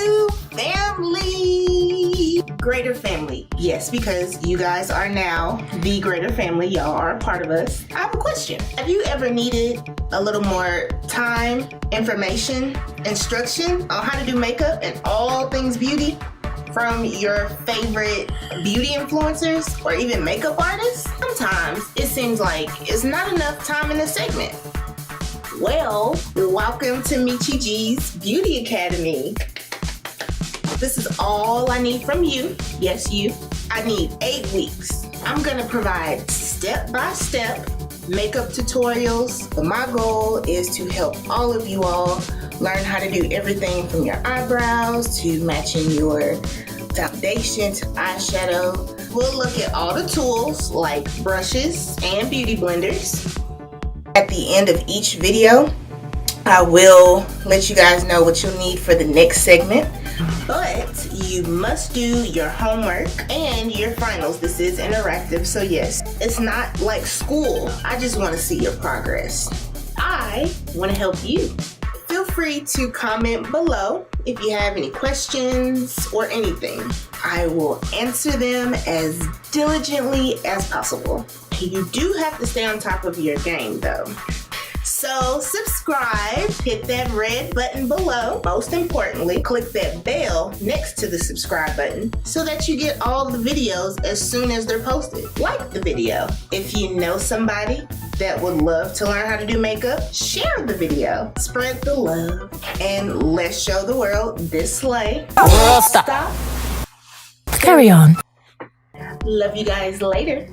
to family. Greater family. Yes, because you guys are now the greater family. Y'all are a part of us. I have a question. Have you ever needed a little more time, information, instruction on how to do makeup and all things beauty from your favorite beauty influencers or even makeup artists? Sometimes it seems like it's not enough time in the segment. Well, welcome to Mechi G's Beauty Academy. This is all I need from you. Yes, you. I need 8 weeks. I'm gonna provide step-by-step makeup tutorials, but my goal is to help all of you all learn how to do everything from your eyebrows to matching your foundation to eyeshadow. We'll look at all the tools like brushes and beauty blenders. At the end of each video, I will let you guys know what you'll need for the next segment. But you must do your homework and your finals. This is interactive, so yes, it's not like school. I just want to see your progress. I want to help you. Feel free to comment below if you have any questions or anything. I will answer them as diligently as possible. You do have to stay on top of your game though. So subscribe, hit that red button below. Most importantly, click that bell next to the subscribe button so that you get all the videos as soon as they're posted. Like the video. If you know somebody that would love to learn how to do makeup, share the video. Spread the love and let's show the world this slay. Stop. Carry on. Love you guys later.